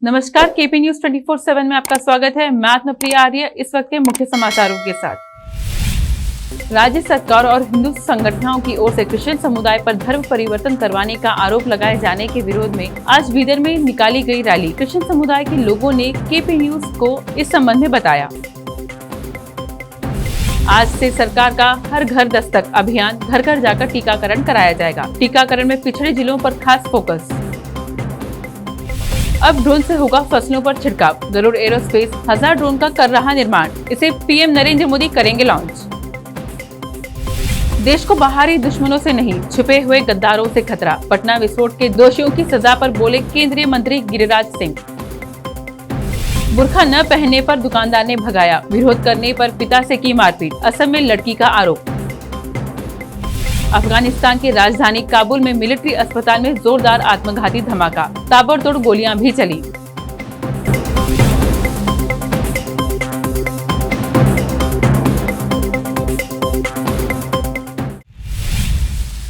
नमस्कार, KP news 24/7 में आपका स्वागत है। मैं आत्मप्रिया आर्य इस वक्त के मुख्य समाचारों के साथ। राज्य सरकार और हिंदू संगठनों की ओर से क्रिश्चियन समुदाय पर धर्म परिवर्तन करवाने का आरोप लगाए जाने के विरोध में आज बीदर में निकाली गई रैली। क्रिश्चियन समुदाय के लोगों ने केपी न्यूज को इस संबंध में बताया। आज से सरकार का हर घर दस्तक अभियान घर घर जाकर टीकाकरण कराया जाएगा। टीकाकरण में पिछड़े जिलों पर खास फोकस। अब ड्रोन से होगा फसलों पर छिड़काव। गरुड़ एरोस्पेस 1000 ड्रोन का कर रहा निर्माण। इसे पीएम नरेंद्र मोदी करेंगे लॉन्च। देश को बाहरी दुश्मनों से नहीं, छुपे हुए गद्दारों से खतरा। पटना विस्फोट के दोषियों की सजा पर बोले केंद्रीय मंत्री गिरिराज सिंह। बुर्का न पहनने पर दुकानदार ने भगाया। विरोध करने पर पिता से की मारपीट। असम में लड़की का आरोप। अफगानिस्तान की राजधानी काबुल में मिलिट्री अस्पताल में जोरदार आत्मघाती धमाका। ताबड़तोड़ गोलियां भी चली।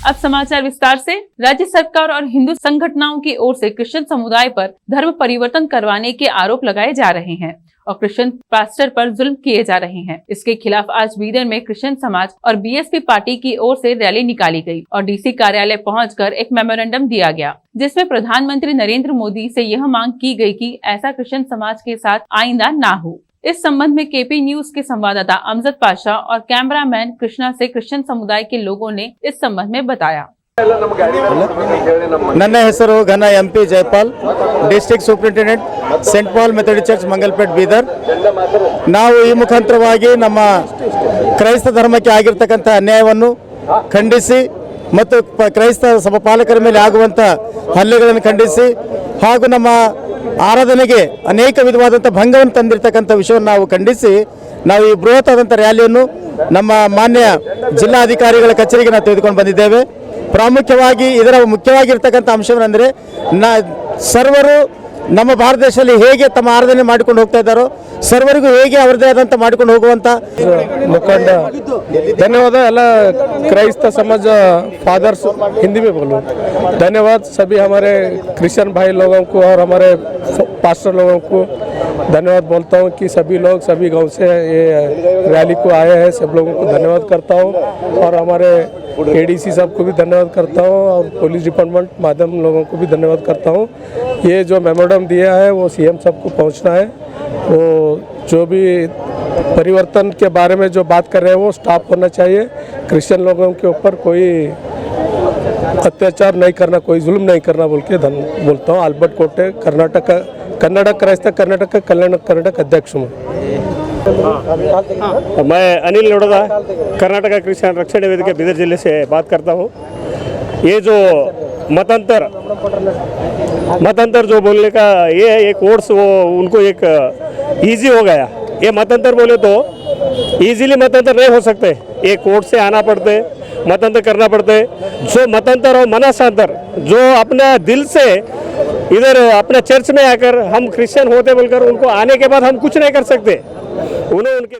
अब समाचार विस्तार से। राज्य सरकार और हिंदू संगठनों की ओर से क्रिश्चियन समुदाय पर धर्म परिवर्तन करवाने के आरोप लगाए जा रहे हैं और क्रिश्चियन पास्टर पर जुल्म किए जा रहे हैं। इसके खिलाफ आज बीदर में क्रिश्चियन समाज और बीएसपी पार्टी की ओर से रैली निकाली गई और डीसी कार्यालय पहुंचकर एक मेमोरेंडम दिया गया, जिसमें प्रधानमंत्री नरेंद्र मोदी से यह मांग की गई कि ऐसा क्रिश्चियन समाज के साथ आइंदा ना हो। इस संबंध में केपी न्यूज के संवाददाता अमजद पाशा और कैमरामैन कृष्णा से क्रिश्चियन समुदाय के लोगों ने इस संबंध में बताया। ನನ್ನ ಹೆಸರು ಘನ MP Jayapal, district superintendent saint Paul Methodist church Mangalpet Bidar. ನಾವು ಈ ಮುಖಾಂತರವಾಗಿ ನಮ್ಮ ಕ್ರೈಸ್ತ ಧರ್ಮಕ್ಕೆ ಆಗಿರ್ತಕ್ಕಂಥ ಅನ್ಯಾಯವನ್ನು ಖಂಡಿಸಿ ಮತ್ತು ಕ್ರೈಸ್ತ ಸಭಾಪಾಲಕರ ಮೇಲೆ ಆಗುವಂಥ ಹಲ್ಲೆಗಳನ್ನು ಖಂಡಿಸಿ ಹಾಗೂ ನಮ್ಮ ಆರಾಧನೆಗೆ ಅನೇಕ ವಿಧವಾದಂಥ ಭಂಗವನ್ನು ತಂದಿರತಕ್ಕಂಥ ವಿಷಯವನ್ನು ನಾವು ಖಂಡಿಸಿ ನಾವು ಈ ಬೃಹತ್ ಆದಂಥ ರ್ಯಾಲಿಯನ್ನು ನಮ್ಮ ಮಾನ್ಯ ಜಿಲ್ಲಾಧಿಕಾರಿಗಳ ಕಚೇರಿಗೆ ನಾವು ತೆಗೆದುಕೊಂಡು ಬಂದಿದ್ದೇವೆ. ಪ್ರಾಮುಖ್ಯವಾಗಿ ಇದರ ಮುಖ್ಯವಾಗಿರ್ತಕ್ಕಂಥ ಅಂಶವೇನೆಂದರೆ ಸರ್ವರು ನಮ್ಮ ಭಾರತ ದೇಶದಲ್ಲಿ ಹೇಗೆ ತಮ್ಮ ಆರಾಧನೆ ಮಾಡಿಕೊಂಡು ಹೋಗ್ತಾ ಇದ್ದಾರೋ ಸರ್ವರಿಗೂ ಹೇಗೆ ಅವರದೇ ಆದಂಥ ಮಾಡಿಕೊಂಡು ಹೋಗುವಂಥ मुखंड धन्यवाद अल्लाह क्राइस्त समाज फादर्स हिंदी में बोलो। धन्यवाद सभी हमारे क्रिश्चियन भाई लोगों को और हमारे पास्टर लोगों को धन्यवाद बोलता हूँ कि सभी लोग सभी गांव से ये रैली को आए हैं। सब लोगों को धन्यवाद करता हूँ और हमारे एडीसी साहब को भी धन्यवाद करता हूँ और पुलिस डिपार्टमेंट माध्यम लोगों को भी धन्यवाद करता हूँ। ये जो मेमोरेंडम दिया है वो सीएम साहब को पहुँचना है। वो जो भी परिवर्तन के बारे में जो बात कर रहे हैं वो स्टॉप होना चाहिए। क्रिश्चियन लोगों के ऊपर कोई अत्याचार नहीं करना, कोई जुल्म नहीं करना बोल के बोलता हूँ। आल्बर्ट कोटे, कन्नड़ क्राइस्त कर्नाटक कल्याण कर्नाटक अध्यक्ष हूँ। मैं अनिल लोडदा, कर्नाटक क्रिश्चियन रक्षण वेदिका बीदर जिले से बात करता हूँ। ये जो मतांतर जो बोलने का ये है, एक वर्ड्स वो उनको एक इजी हो गया। ये मतांतर बोले तो इजीली मतांतर नहीं हो सकते, एक कोर्ट से आना पड़ते, मतांतर करना पड़ते। जो मतांतर और मनसांतर जो अपना दिल से इधर अपना चर्च में आकर हम क्रिश्चियन होते बोलकर उनको आने के बाद हम कुछ नहीं कर सकते। उनके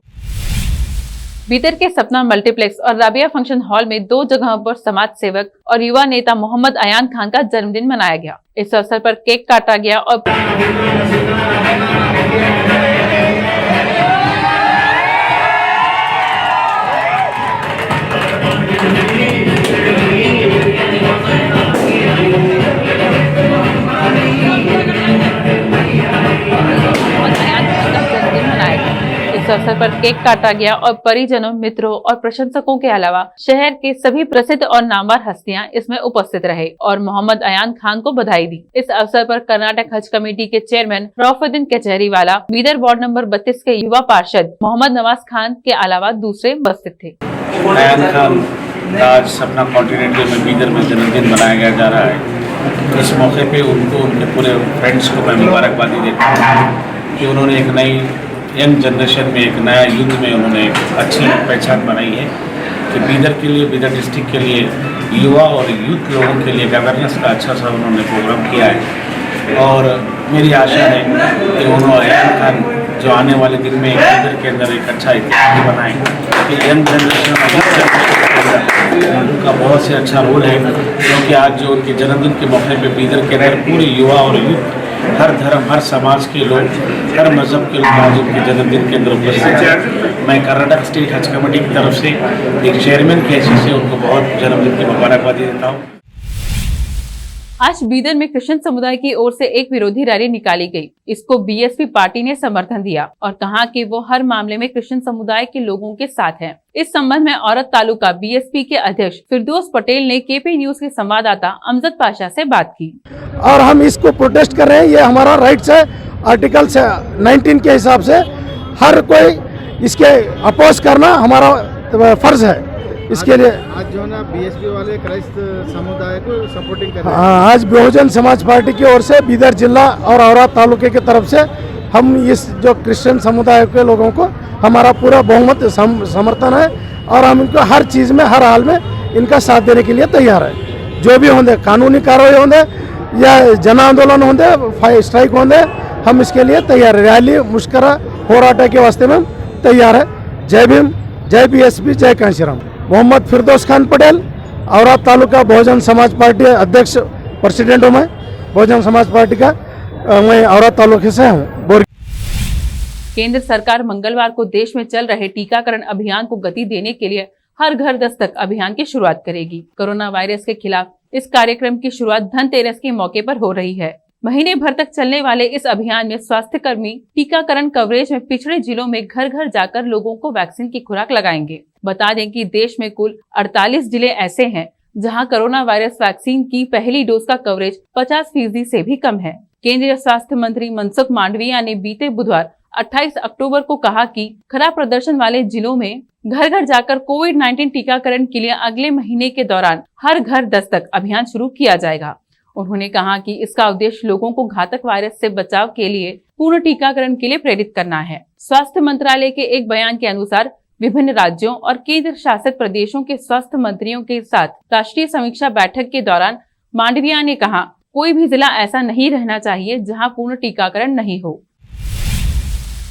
बीदर के सपना मल्टीप्लेक्स और राबिया फंक्शन हॉल में 2 जगहों पर समाज सेवक और युवा नेता मोहम्मद अयान खान का जन्मदिन मनाया गया। इस अवसर पर केक काटा गया और अवसर पर केक काटा गया और परिजनों, मित्रों और प्रशंसकों के अलावा शहर के सभी प्रसिद्ध और नामवर हस्तियां इसमें उपस्थित रहे और मोहम्मद अयान खान को बधाई दी। इस अवसर पर कर्नाटक हज कमेटी के चेयरमैन रौफुद्दीन कचहरीवाला, बीदर वार्ड नंबर 32 के युवा पार्षद मोहम्मद नवाज खान के अलावा दूसरे उपस्थित थे। अयान खान आज सपना कॉन्टिनेंटल में बीदर में जन्मदिन मनाया जा रहा है। इस मौके पे उनको, उनके पूरे फ्रेंड्स को मैं मुबारकबादी देता हूँ कि उन्होंने एक नई यंग जनरेशन में, एक नया युद्ध में उन्होंने एक अच्छी पहचान बनाई है कि बीदर के लिए, बीदर डिस्ट्रिक्ट के लिए युवा और यूथ लोगों के लिए अवेयरनेस का अच्छा सा उन्होंने प्रोग्राम किया है। और मेरी आशा है कि उन्होंने अयान खान जो आने वाले दिन में बीदर के अंदर एक अच्छा इतिहास बनाएं कि यंग जनरेशन उनका बहुत से अच्छा रोल है, क्योंकि आज जो उनके जन्मदिन के मौके पे बीदर के अंदर पूरे युवा और यूथ हर धर्म, हर समाज के लोग, हर मजहब के लोग आज उनके जन्मदिन के अंदर उपस्थित हैं। मैं कर्नाटक स्टेट हज कमेटी की तरफ से एक चेयरमैन के हैसियत से उनको बहुत जन्मदिन की मुबारकबादी देता हूँ। आज बीदर में क्रिश्चियन समुदाय की ओर से एक विरोधी रैली निकाली गई। इसको बीएसपी पार्टी ने समर्थन दिया और कहा कि वो हर मामले में क्रिश्चियन समुदाय के लोगों के साथ है। इस संबंध में औरत तालुका बीएसपी के अध्यक्ष फिरदौस पटेल ने केपी न्यूज के संवाददाता अमजद पाशा से बात की। और हम इसको प्रोटेस्ट कर रहे हैं, ये हमारा राइट्स है। आर्टिकल 19 के हिसाब से हर कोई इसके अपोज करना हमारा फर्ज है। इसके लिए आज जो है ना बीएसपी वाले क्राइस्त समुदाय को सपोर्टिंग कर रहे हैं। आज बहुजन समाज पार्टी की ओर से बीदर जिला और औरा तालुके की तरफ से हम इस जो क्रिश्चियन समुदाय के लोगों को हमारा पूरा बहुमत समर्थन है और हम इनको हर चीज़ में, हर हाल में इनका साथ देने के लिए तैयार है। जो भी होंगे, कानूनी कार्रवाई होंगे या जन आंदोलन होंगे, स्ट्राइक होंगे, हम इसके लिए तैयार है। रैली मुश्करा होराटा के वास्ते में हम तैयार है। जय भीम, जय बीएसपी, जय कांशीराम। मोहम्मद फिरदौस खान पटेल, औरा तालुका बहुजन समाज पार्टी अध्यक्ष प्रेसिडेंट हूँ मैं बहुजन समाज पार्टी का। मैं औरा तालुके से हूँ। केंद्र सरकार मंगलवार को देश में चल रहे टीकाकरण अभियान को गति देने के लिए हर घर दस्तक अभियान की शुरुआत करेगी। कोरोना वायरस के खिलाफ इस कार्यक्रम की शुरुआत धनतेरस के मौके पर हो रही है। महीने भर तक चलने वाले इस अभियान में स्वास्थ्य कर्मी टीकाकरण कवरेज में पिछड़े जिलों में घर घर जाकर लोगों को वैक्सीन की खुराक लगाएंगे। बता दें कि देश में कुल 48 जिले ऐसे हैं जहां कोरोना वायरस वैक्सीन की पहली डोज का कवरेज 50% से भी कम है। केंद्रीय स्वास्थ्य मंत्री मनसुख मांडविया ने बीते बुधवार 28 अक्टूबर को कहा कि खराब प्रदर्शन वाले जिलों में घर घर जाकर कोविड-19 टीकाकरण के लिए अगले महीने के दौरान हर घर दस्तक अभियान शुरू किया जाएगा। उन्होंने कहा कि इसका उद्देश्य लोगों को घातक वायरस से बचाव के लिए पूर्ण टीकाकरण के लिए प्रेरित करना है। स्वास्थ्य मंत्रालय के एक बयान के अनुसार विभिन्न राज्यों और केंद्र शासित प्रदेशों के स्वास्थ्य मंत्रियों के साथ राष्ट्रीय समीक्षा बैठक के दौरान मांडविया ने कहा, कोई भी जिला ऐसा नहीं रहना चाहिए जहां पूर्ण टीकाकरण नहीं हो।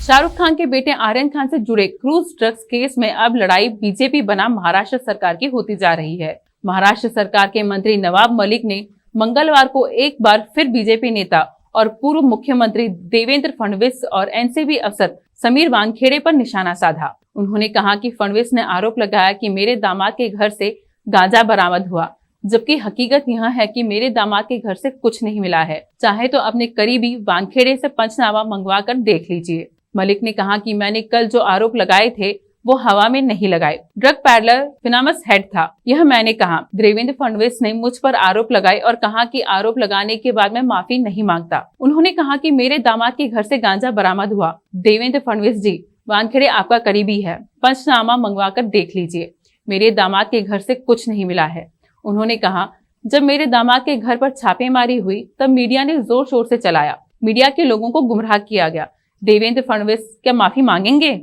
शाहरुख खान के बेटे आर्यन खान से जुड़े क्रूज ड्रग्स केस में अब लड़ाई बीजेपी बनाम महाराष्ट्र सरकार की होती जा रही है। महाराष्ट्र सरकार के मंत्री नवाब मलिक ने मंगलवार को एक बार फिर बीजेपी नेता और पूर्व मुख्यमंत्री देवेंद्र फडणवीस और एनसीबी अफसर समीर वानखेड़े पर निशाना साधा। उन्होंने कहा कि फडणवीस ने आरोप लगाया कि मेरे दामाद के घर से गांजा बरामद हुआ, जबकि हकीकत यह है कि मेरे दामाद के घर से कुछ नहीं मिला है। चाहे तो अपने करीबी वानखेड़े से पंचनामा मंगवा कर देख लीजिए। मलिक ने कहा कि मैंने कल जो आरोप लगाए थे वो हवा में नहीं लगाए। ड्रग पैडलर फिनामस हेड था, यह मैंने कहा। देवेंद्र फडणवीस ने मुझ पर आरोप लगाए और कहा कि आरोप लगाने के बाद मैं माफी नहीं मांगता। उन्होंने कहा कि मेरे दामाद के घर से गांजा बरामद हुआ। देवेंद्र फडणवीस जी, वानखेड़े आपका करीबी है, पंचनामा मंगवा कर देख लीजिए। मेरे दामाद के घर से कुछ नहीं मिला है। उन्होंने कहा, जब मेरे दामाद के घर पर छापेमारी हुई तब मीडिया ने जोर शोर से चलाया, मीडिया के लोगों को गुमराह किया गया। देवेंद्र फडणवीस क्या माफी मांगेंगे?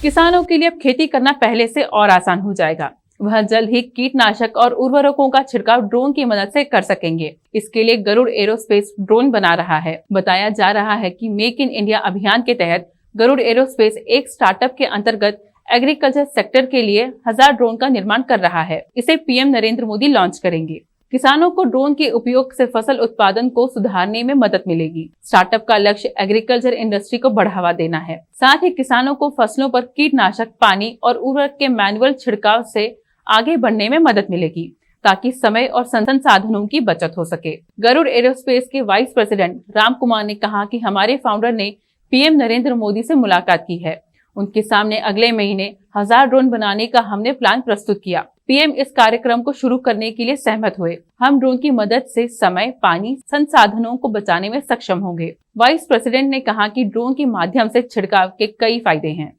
किसानों के लिए अब खेती करना पहले से और आसान हो जाएगा। वह जल्द ही कीटनाशक और उर्वरकों का छिड़काव ड्रोन की मदद से कर सकेंगे। इसके लिए गरुड़ एरोस्पेस ड्रोन बना रहा है। बताया जा रहा है कि मेक इन इंडिया अभियान के तहत गरुड़ एरोस्पेस एक स्टार्टअप के अंतर्गत एग्रीकल्चर सेक्टर के लिए 1000 ड्रोन का निर्माण कर रहा है। इसे पीएम नरेंद्र मोदी लॉन्च करेंगे। किसानों को ड्रोन के उपयोग से फसल उत्पादन को सुधारने में मदद मिलेगी। स्टार्टअप का लक्ष्य एग्रीकल्चर इंडस्ट्री को बढ़ावा देना है। साथ ही किसानों को फसलों पर कीटनाशक, पानी और उर्वरक के मैनुअल छिड़काव से आगे बढ़ने में मदद मिलेगी, ताकि समय और संसाधनों की बचत हो सके। गरुड़ एरोस्पेस के वाइस प्रेसिडेंट राम कुमार ने कहा कि हमारे फाउंडर ने पीएम नरेंद्र मोदी से मुलाकात की है। उनके सामने अगले महीने 1000 ड्रोन बनाने का हमने प्लान प्रस्तुत किया। पीएम इस कार्यक्रम को शुरू करने के लिए सहमत हुए। हम ड्रोन की मदद से समय, पानी, संसाधनों को बचाने में सक्षम होंगे। वाइस प्रेसिडेंट ने कहा कि ड्रोन के माध्यम से छिड़काव के कई फायदे हैं।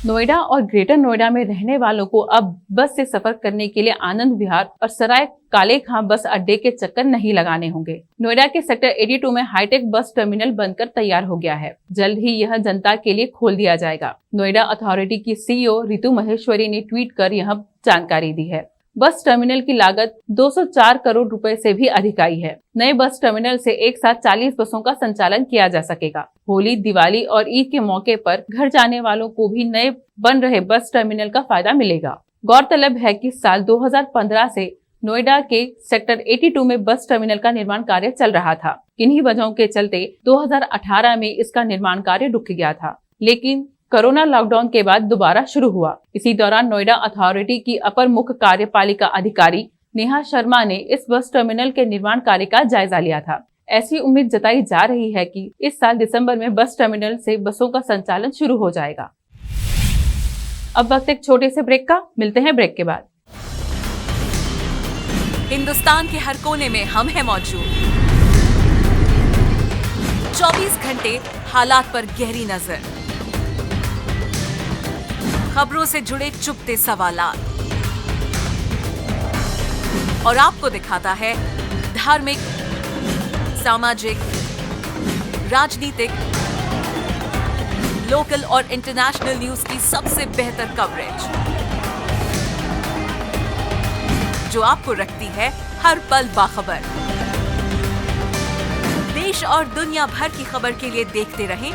नोएडा और ग्रेटर नोएडा में रहने वालों को अब बस से सफर करने के लिए आनंद विहार और सराय काले खां बस अड्डे के चक्कर नहीं लगाने होंगे। नोएडा के सेक्टर 82 में हाईटेक बस टर्मिनल बनकर तैयार हो गया है। जल्द ही यह जनता के लिए खोल दिया जाएगा। नोएडा अथॉरिटी की सीईओ रितु महेश्वरी ने ट्वीट कर यह जानकारी दी है। बस टर्मिनल की लागत 204 करोड़ रुपए से भी अधिक आई है। नए बस टर्मिनल से एक साथ 40 बसों का संचालन किया जा सकेगा। होली, दिवाली और ईद के मौके पर घर जाने वालों को भी नए बन रहे बस टर्मिनल का फायदा मिलेगा। गौरतलब है कि साल 2015 से नोएडा के सेक्टर 82 में बस टर्मिनल का निर्माण कार्य चल रहा था। किन्हीं वजहों के चलते 2018 में इसका निर्माण कार्य रुक गया था, लेकिन कोरोना लॉकडाउन के बाद दोबारा शुरू हुआ। इसी दौरान नोएडा अथॉरिटी की अपर मुख्य कार्यपालिका अधिकारी नेहा शर्मा ने इस बस टर्मिनल के निर्माण कार्य का जायजा लिया था। ऐसी उम्मीद जताई जा रही है कि इस साल दिसंबर में बस टर्मिनल से बसों का संचालन शुरू हो जाएगा। अब वक्त एक छोटे से ब्रेक का, मिलते हैं ब्रेक के बाद। हिंदुस्तान के हर कोने में हम हैं मौजूद। 24 घंटे हालात पर गहरी नजर, खबरों से जुड़े चुपते सवालात, और आपको दिखाता है धार्मिक, सामाजिक, राजनीतिक, लोकल और इंटरनेशनल न्यूज की सबसे बेहतर कवरेज, जो आपको रखती है हर पल बाखबर। देश और दुनिया भर की खबर के लिए देखते रहें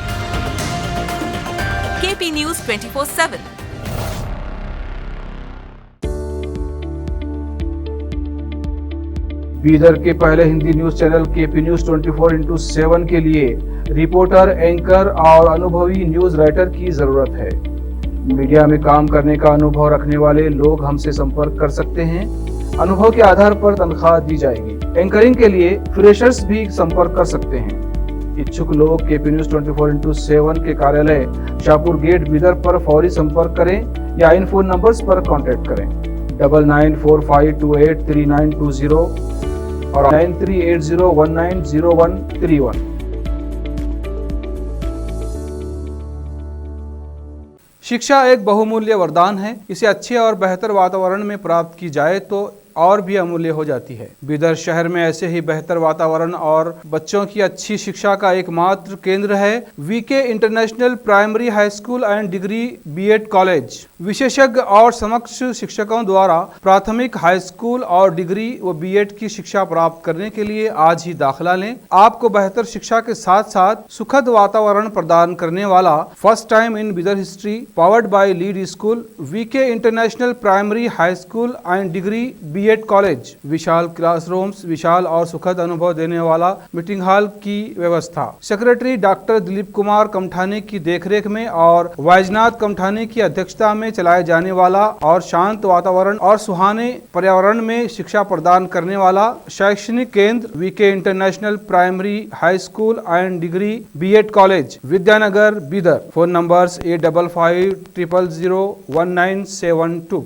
केपी न्यूज 24/7। बीदर के पहले Hindi news channel KP news 24/7 के लिए रिपोर्टर, एंकर और अनुभवी न्यूज राइटर की जरूरत है। मीडिया में काम करने का अनुभव रखने वाले लोग हमसे संपर्क कर सकते हैं। अनुभव के आधार पर तनख्वाह दी जाएगी। एंकरिंग के लिए फ्रेशर्स भी संपर्क कर सकते हैं। इच्छुक लोग केपी न्यूज 24/7 के कार्यालय शाहपुर गेट बीदर पर फौरी संपर्क करें या इन फोन नंबर्स पर कांटेक्ट करें 9945283920 और 9380190131। शिक्षा एक बहुमूल्य वरदान है। इसे अच्छे और बेहतर वातावरण में प्राप्त की जाए तो और भी अमूल्य हो जाती है। बीदर शहर में ऐसे ही बेहतर वातावरण और बच्चों की अच्छी शिक्षा का एकमात्र केंद्र है VK international primary high school and degree BEd college. विशेषज्ञ और समक्ष शिक्षकों द्वारा प्राथमिक, हाई स्कूल और डिग्री व बीएड की शिक्षा प्राप्त करने के लिए आज ही दाखिला लें। आपको बेहतर शिक्षा के साथ साथ सुखद वातावरण प्रदान करने वाला first time in Bidar history powered by lead school VK international primary high school and degree BEd college. विशाल क्लासरूम्स, विशाल और सुखद अनुभव देने वाला मीटिंग हॉल की व्यवस्था। सेक्रेटरी डॉक्टर दिलीप कुमार कमठाने की देखरेख में और वैजनाथ कमठाने की अध्यक्षता में चलाए जाने वाला और शांत वातावरण और सुहाने पर्यावरण में शिक्षा प्रदान करने वाला शैक्षणिक केंद्र VK international primary high school and degree BEd college, Vidyanagar, Bidar. Phone numbers 8550001972।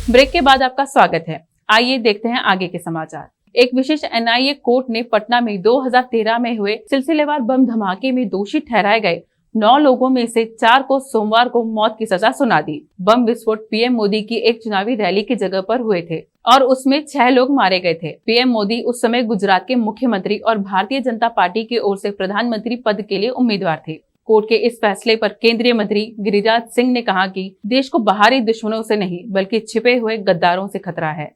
Break के बाद आपका स्वागत है। आइए देखते हैं आगे के समाचार। एक विशेष एनआईए कोर्ट ने पटना में 2013 में हुए सिलसिलेवार बम धमाके में दोषी ठहराए गए 9 लोगों में से 4 को सोमवार को मौत की सजा सुना दी। बम विस्फोट पीएम मोदी की एक चुनावी रैली की जगह पर हुए थे और उसमें 6 लोग मारे गए थे। पीएम मोदी उस समय गुजरात के मुख्यमंत्री और भारतीय जनता पार्टी की ओर से प्रधानमंत्री पद के लिए उम्मीदवार थे। कोर्ट के इस फैसले पर केंद्रीय मंत्री गिरिराज सिंह ने कहा कि देश को बाहरी दुश्मनों से नहीं बल्कि छिपे हुए गद्दारों से खतरा है।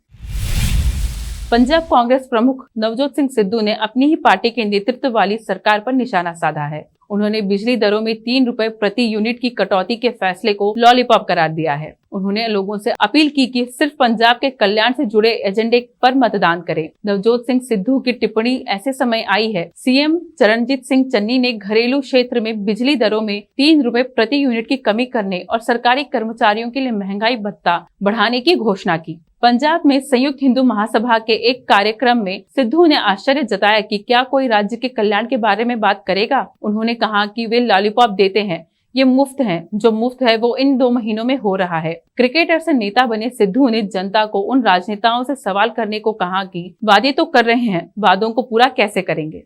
पंजाब कांग्रेस प्रमुख नवजोत सिंह सिद्धू ने अपनी ही पार्टी के नेतृत्व वाली सरकार पर निशाना साधा है। उन्होंने बिजली दरों में 3 रुपए प्रति यूनिट की कटौती के फैसले को लॉलीपॉप करार दिया है। उन्होंने लोगों से अपील की कि सिर्फ पंजाब के कल्याण से जुड़े एजेंडे पर मतदान करें। नवजोत सिंह सिद्धू की टिप्पणी ऐसे समय आई है। सीएम चरणजीत सिंह चन्नी ने घरेलू क्षेत्र में बिजली दरों में 3 रुपए प्रति यूनिट की कमी करने और सरकारी कर्मचारियों के लिए महंगाई भत्ता बढ़ाने की घोषणा की। पंजाब में संयुक्त हिंदू महासभा के एक कार्यक्रम में सिद्धू ने आश्चर्य जताया कि क्या कोई राज्य के कल्याण के बारे में बात करेगा। उन्होंने कहा कि वे लॉलीपॉप देते हैं, ये मुफ्त है, जो मुफ्त है वो इन 2 महीनों में हो रहा है। क्रिकेटर से नेता बने सिद्धू ने जनता को उन राजनेताओं से सवाल करने को कहा कि वादे तो कर रहे हैं, वादों को पूरा कैसे करेंगे।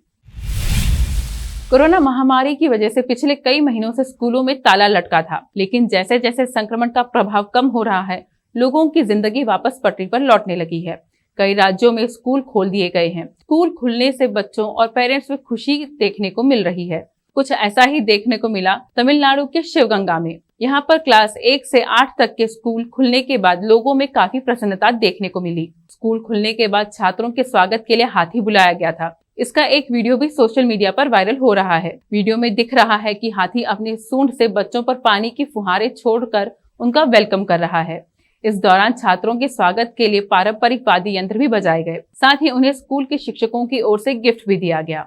कोरोना महामारी की वजह से पिछले कई महीनों से स्कूलों में ताला लटका था, लेकिन जैसे जैसे संक्रमण का प्रभाव कम हो रहा है, लोगों की जिंदगी वापस पटरी पर लौटने लगी है। कई राज्यों में स्कूल खोल दिए गए हैं। स्कूल खुलने से बच्चों और पेरेंट्स में खुशी देखने को मिल रही है। कुछ ऐसा ही देखने को मिला तमिलनाडु के शिवगंगा में। यहाँ पर क्लास 1 से 8 तक के स्कूल खुलने के बाद लोगों में काफी प्रसन्नता देखने को मिली। स्कूल खुलने के बाद छात्रों के स्वागत के लिए हाथी बुलाया गया था। इसका एक वीडियो भी सोशल मीडिया पर वायरल हो रहा है। वीडियो में दिख रहा है कि हाथी अपने सूंड से बच्चों पर पानी की फुहारें छोड़कर उनका वेलकम कर रहा है। इस दौरान छात्रों के स्वागत के लिए पारंपरिक वाद्य यंत्र भी बजाए गए। साथ ही उन्हें स्कूल के शिक्षकों की ओर से गिफ्ट भी दिया गया।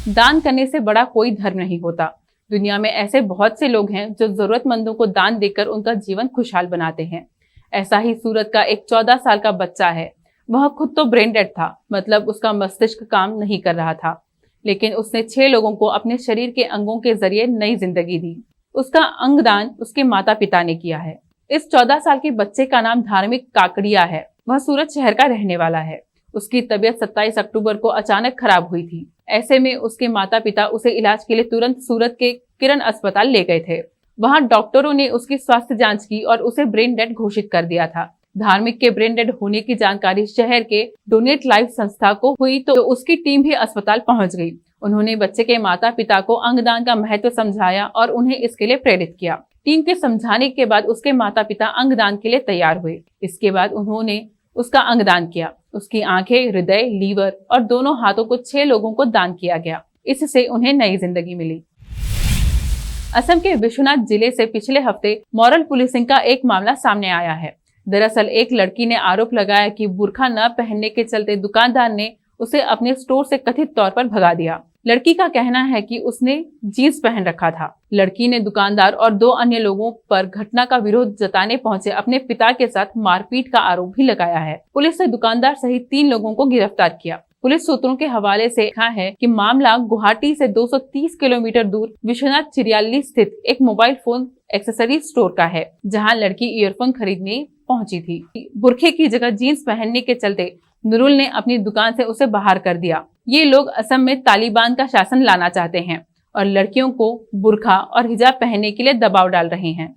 दान करने से बड़ा कोई धर्म नहीं होता। दुनिया में ऐसे बहुत से लोग हैं जो जरूरतमंदों को दान देकर उनका जीवन खुशहाल बनाते हैं। ऐसा ही सूरत का एक 14 साल का बच्चा है। वह खुद तो ब्रेन डेड था, मतलब उसका मस्तिष्क काम नहीं कर रहा था, लेकिन उसने 6 लोगों को अपने शरीर के अंगों के जरिए नई जिंदगी दी। उसका अंगदान उसके माता पिता ने किया है। इस 14 साल के बच्चे का नाम धार्मिक काकड़िया है। वह सूरत शहर का रहने वाला है। उसकी तबीयत 27 अक्टूबर को अचानक खराब हुई थी। ऐसे में उसके माता पिता उसे इलाज के लिए तुरंत सूरत के किरण अस्पताल ले गए थे। वहां डॉक्टरों ने उसकी स्वास्थ्य जांच की और उसे ब्रेन डेड घोषित कर दिया था। धार्मिक के ब्रेन डेड होने की जानकारी शहर के डोनेट लाइफ संस्था को हुई तो उसकी टीम भी अस्पताल पहुंच गई। उन्होंने बच्चे के माता पिता को अंगदान का महत्व समझाया और उन्हें इसके लिए प्रेरित किया। टीम के समझाने के बाद उसके माता पिता अंगदान के लिए तैयार हुए। इसके बाद उन्होंने उसका अंगदान किया। उसकी आंखें, हृदय, लीवर और दोनों हाथों को 6 लोगों को दान किया गया। इससे उन्हें नई जिंदगी मिली। असम के विश्वनाथ जिले से पिछले हफ्ते मॉरल पुलिसिंग का एक मामला सामने आया है। दरअसल एक लड़की ने आरोप लगाया कि बुर्का न पहनने के चलते दुकानदार ने उसे अपने स्टोर से कथित तौर पर भगा दिया। लड़की का कहना है कि उसने जींस पहन रखा था। लड़की ने दुकानदार और 2 अन्य लोगों पर घटना का विरोध जताने पहुंचे अपने पिता के साथ मारपीट का आरोप भी लगाया है। पुलिस ने दुकानदार सहित 3 लोगों को गिरफ्तार किया। पुलिस सूत्रों के हवाले से कहा है कि मामला गुवाहाटी से 230 किलोमीटर दूर विश्वनाथ चिरियाली स्थित एक मोबाइल फोन एक्सेसरीज स्टोर का है, जहां लड़की ईयरफोन खरीदने पहुंची थी। बुरखे की जगह जीन्स पहनने के चलते नुरुल ने अपनी दुकान से उसे बाहर कर दिया। ये लोग असम में तालिबान का शासन लाना चाहते हैं और लड़कियों को बुर्खा और हिजाब पहनने के लिए दबाव डाल रहे हैं।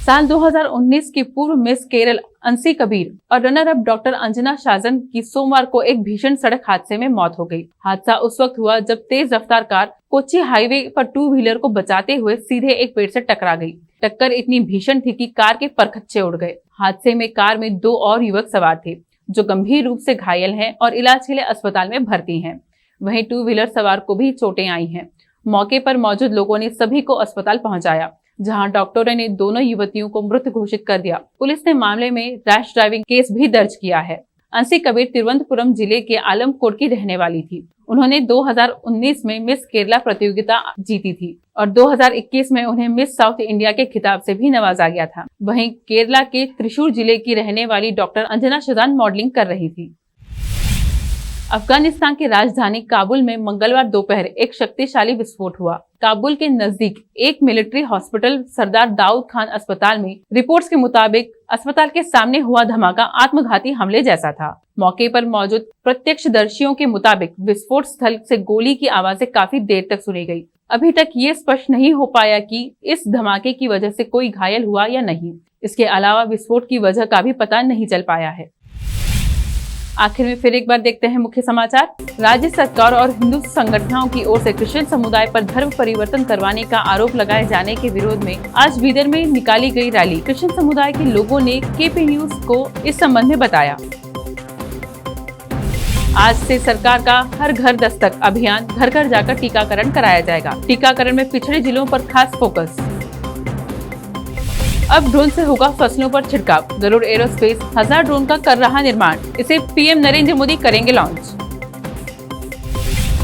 साल 2019 की पूर्व मिस केरल अंशी कबीर और runner up doctor Anjana Shajan की सोमवार को एक भीषण सड़क हादसे में मौत हो गई। हादसा उस वक्त हुआ जब तेज रफ्तार कार कोच्चि हाईवे पर 2 व्हीलर को बचाते हुए सीधे एक पेड़ से टकरा गई। टक्कर इतनी भीषण थी कि कार के परखच्चे उड़ गए। हादसे में कार में 2 और युवक सवार थे जो गंभीर रूप से घायल हैं और इलाज के लिए अस्पताल में भर्ती हैं। वहीं 2 व्हीलर सवार को भी चोटें आई हैं। मौके पर मौजूद लोगों ने सभी को अस्पताल पहुंचाया, जहां डॉक्टरों ने दोनों युवतियों को मृत घोषित कर दिया। पुलिस ने मामले में रैश ड्राइविंग केस भी दर्ज किया है। अंशी कबीर तिरुवनंतपुरम जिले के आलमकोट की रहने वाली थी। उन्होंने 2019 में मिस केरला प्रतियोगिता जीती थी और 2021 में उन्हें मिस साउथ इंडिया के खिताब से भी नवाजा गया था। वहीं केरला के त्रिशूर जिले की रहने वाली डॉक्टर अंजना शाजन मॉडलिंग कर रही थी। अफगानिस्तान की राजधानी काबुल में मंगलवार दोपहर एक शक्तिशाली विस्फोट हुआ। काबुल के नजदीक एक मिलिट्री हॉस्पिटल सरदार दाऊद खान अस्पताल में रिपोर्ट्स के मुताबिक अस्पताल के सामने हुआ धमाका आत्मघाती हमले जैसा था। मौके पर मौजूद प्रत्यक्षदर्शियों के मुताबिक विस्फोट स्थल से गोली की आवाजें काफी देर तक सुनी गई। अभी तक ये स्पष्ट नहीं हो पाया कि इस धमाके की वजह से कोई घायल हुआ या नहीं। इसके अलावा विस्फोट की वजह का भी पता नहीं चल पाया है। आखिर में फिर एक बार देखते हैं मुख्य समाचार। राज्य सरकार और हिंदू संगठनों की ओर से क्रिश्चियन समुदाय पर धर्म परिवर्तन करवाने का आरोप लगाए जाने के विरोध में आज बीदर में निकाली गई रैली। क्रिश्चियन समुदाय के लोगों ने केपी न्यूज को इस संबंध में बताया। आज से सरकार का हर घर दस्तक अभियान घर घर जाकर टीकाकरण कराया जाएगा। टीकाकरण में पिछड़े जिलों पर खास फोकस। अब ड्रोन से होगा फसलों पर छिड़काव। गरुड़ एरोस्पेस 1000 ड्रोन का कर रहा निर्माण। इसे पीएम नरेंद्र मोदी करेंगे लॉन्च।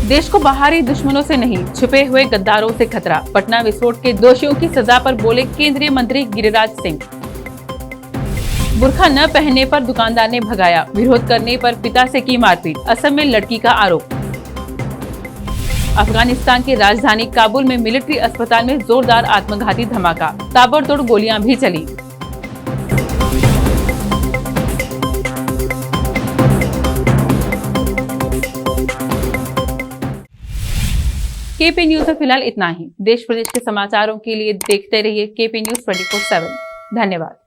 देश को बाहरी दुश्मनों से नहीं, छुपे हुए गद्दारों से खतरा। पटना विस्फोट के दोषियों की सजा पर बोले केंद्रीय मंत्री गिरिराज सिंह। बुर्खा न पहनने पर दुकानदार ने भगाया। विरोध करने पर पिता से की मारपीट। असम में लड़की का आरोप। अफगानिस्तान की राजधानी काबुल में मिलिट्री अस्पताल में जोरदार आत्मघाती धमाका। ताबड़तोड़ गोलियां भी चली। केपी न्यूज में फिलहाल इतना ही। देश प्रदेश के समाचारों के लिए देखते रहिए केपी न्यूज 24/7। धन्यवाद।